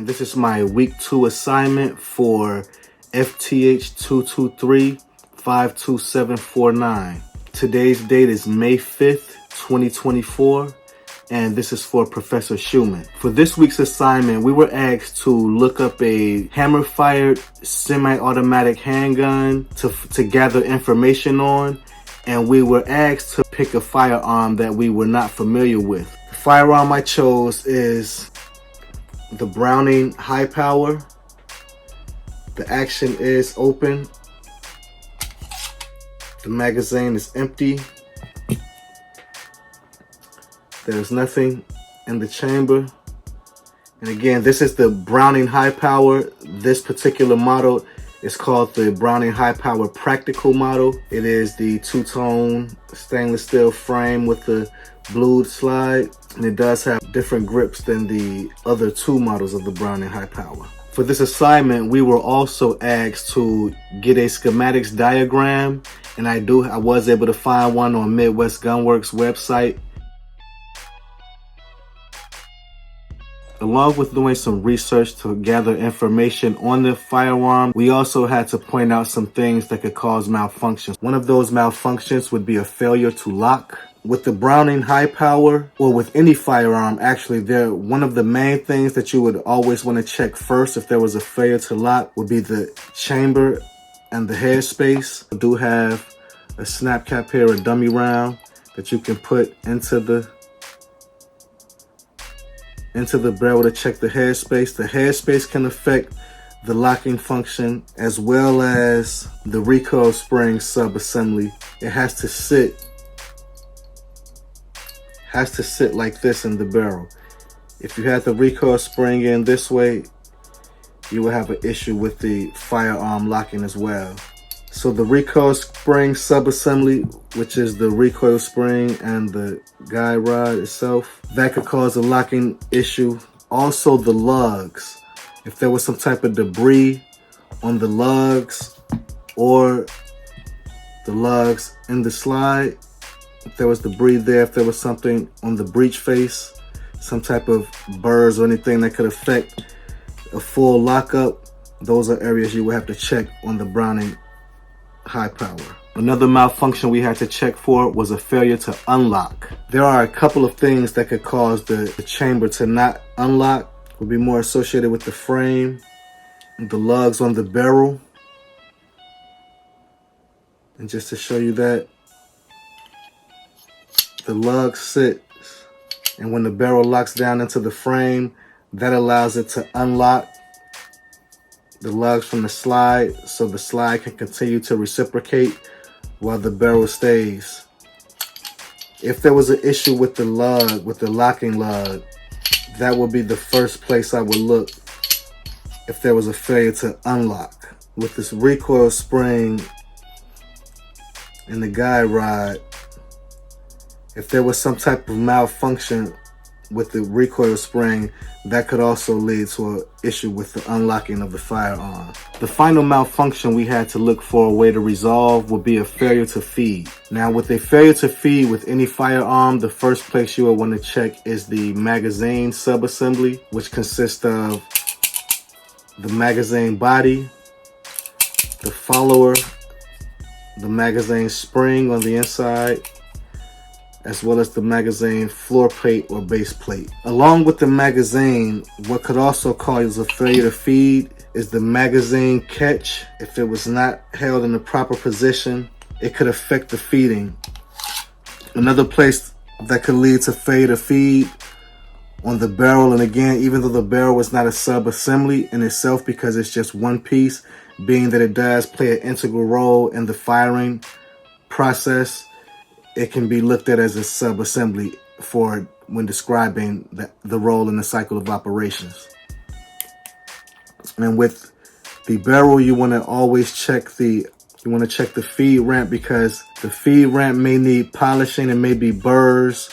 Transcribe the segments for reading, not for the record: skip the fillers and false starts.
and this is my week 2 assignment for FTH 223-52749. Today's date is May 5th, 2024, and this is for Professor Schumann. For this week's assignment, we were asked to look up a hammer-fired semi-automatic handgun to gather information on, and we were asked to pick a firearm that we were not familiar with. The firearm I chose is the Browning High Power. The action is open. The magazine is empty. There's nothing in the chamber. And again, this is the Browning High Power. This particular model is called the Browning High Power Practical model. It is the two-tone stainless steel frame with the blued slide, and it does have different grips than the other two models of the Browning High Power. For this assignment, we were also asked to get a schematics diagram, and I was able to find one on Midwest Gunworks website. Along with doing some research to gather information on the firearm, we also had to point out some things that could cause malfunctions. One of those malfunctions would be a failure to lock. With the Browning High Power, or with any firearm, actually, one of the main things that you would always want to check first if there was a failure to lock would be the chamber and the headspace. We do have a snap cap here, a dummy round that you can put into the barrel to check the headspace. The headspace can affect the locking function as well as the recoil spring sub-assembly. It has to sit like this in the barrel. If you had the recoil spring in this way, you will have an issue with the firearm locking as well. So the recoil spring sub-assembly, which is the recoil spring and the guide rod itself, that could cause a locking issue. Also the lugs. If there was some type of debris on the lugs or the lugs in the slide, if there was debris there, if there was something on the breech face, some type of burrs or anything that could affect a full lockup, those are areas you would have to check on the Browning High Power. Another malfunction we had to check for was a failure to unlock. There are a couple of things that could cause the chamber to not unlock. It would be more associated with the frame and the lugs on the barrel. And just to show you that, the lug sits, and when the barrel locks down into the frame, that allows it to unlock the lugs from the slide, so the slide can continue to reciprocate while the barrel stays. If there was an issue with the lug, with the locking lug, that would be the first place I would look if there was a failure to unlock. With this recoil spring and the guide rod, if there was some type of malfunction with the recoil spring, that could also lead to an issue with the unlocking of the firearm. The final malfunction we had to look for a way to resolve would be a failure to feed. Now, with a failure to feed with any firearm, the first place you will want to check is the magazine subassembly, which consists of the magazine body, the follower, the magazine spring on the inside, as well as the magazine floor plate or base plate. Along with the magazine, what could also cause a failure to feed is the magazine catch. If it was not held in the proper position, it could affect the feeding. Another place that could lead to failure to feed on the barrel, and again, even though the barrel is not a sub-assembly in itself because it's just one piece, being that it does play an integral role in the firing process, it can be looked at as a sub-assembly for when describing the role in the cycle of operations. And with the barrel, you want to always check the feed ramp, because the feed ramp may need polishing and maybe burrs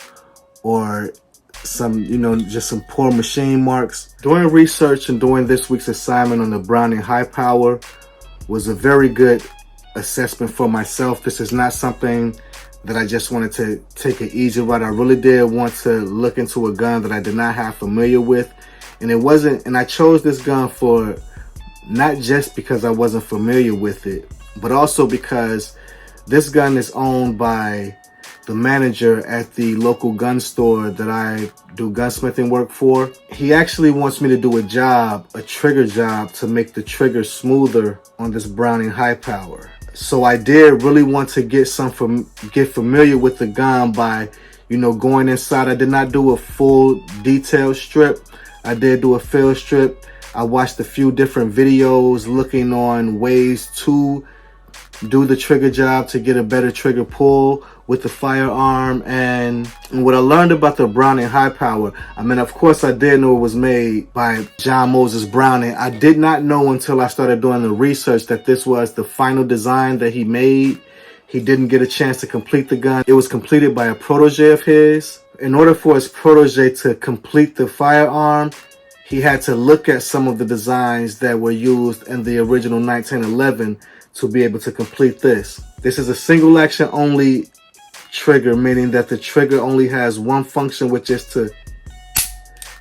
or some, just some poor machine marks. Doing research and doing this week's assignment on the Browning High Power was a very good assessment for myself. This is not something that I just wanted to take an easy route. I really did want to look into a gun that I did not have familiar with And I chose this gun for not just because I wasn't familiar with it, but also because this gun is owned by the manager at the local gun store that I do gunsmithing work for. He actually wants me to do a trigger job to make the trigger smoother on this Browning high power. So I did really want to get familiar with the gun by, going inside. I did not do a full detail strip. I did do a field strip. I watched a few different videos looking on ways to do the trigger job to get a better trigger pull with the firearm. And what I learned about the Browning high power, I mean, of course I did know it was made by John Moses Browning. I did not know until I started doing the research that this was the final design that he made. He didn't get a chance to complete the gun. It was completed by a protege of his. In order for his protege to complete the firearm, he had to look at some of the designs that were used in the original 1911 to be able to complete this. This is a single action only trigger, meaning that the trigger only has one function, which is to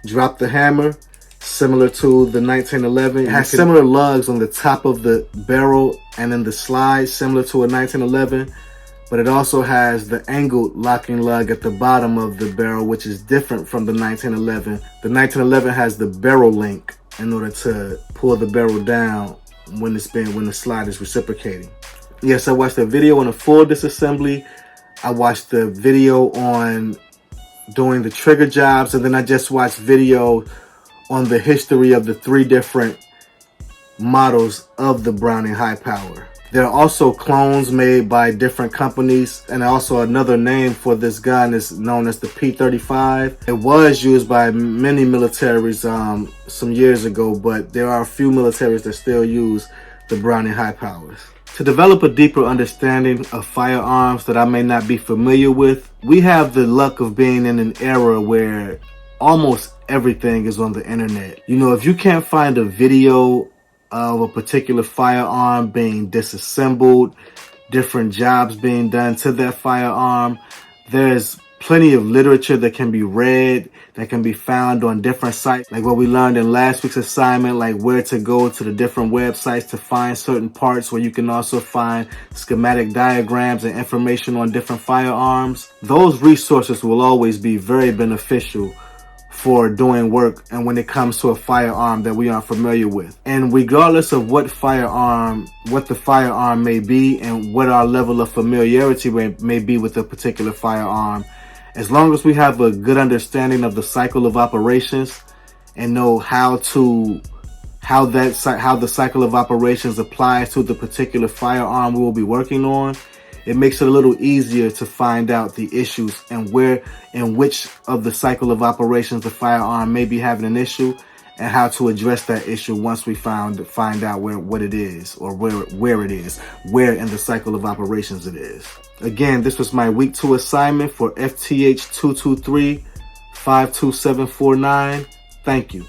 drop the hammer, similar to the 1911. It has similar lugs on the top of the barrel and in the slide, similar to a 1911. But it also has the angled locking lug at the bottom of the barrel, which is different from the 1911. The 1911 has the barrel link in order to pull the barrel down when the slide is reciprocating. Yes, I watched a video on a full disassembly. I watched the video on doing the trigger jobs, and then I just watched video on the history of the 3 different models of the Browning high power. There are also clones made by different companies, and also another name for this gun is known as the P35. It was used by many militaries some years ago, but there are a few militaries that still use the Browning high powers. To develop a deeper understanding of firearms that I may not be familiar with, we have the luck of being in an era where almost everything is on the internet. If you can't find a video of a particular firearm being disassembled, different jobs being done to that firearm, there's plenty of literature that can be read, that can be found on different sites, like what we learned in last week's assignment, like where to go to the different websites to find certain parts, where you can also find schematic diagrams and information on different firearms. Those resources will always be very beneficial for doing work and when it comes to a firearm that we aren't familiar with. And regardless of what the firearm may be and what our level of familiarity may be with a particular firearm, as long as we have a good understanding of the cycle of operations and know how the cycle of operations applies to the particular firearm we will be working on, it makes it a little easier to find out the issues and where and which of the cycle of operations the firearm may be having an issue, and how to address that issue once we find out what it is, or where in the cycle of operations it is. Again, this was my week 2 assignment for FTH 223-52749. Thank you.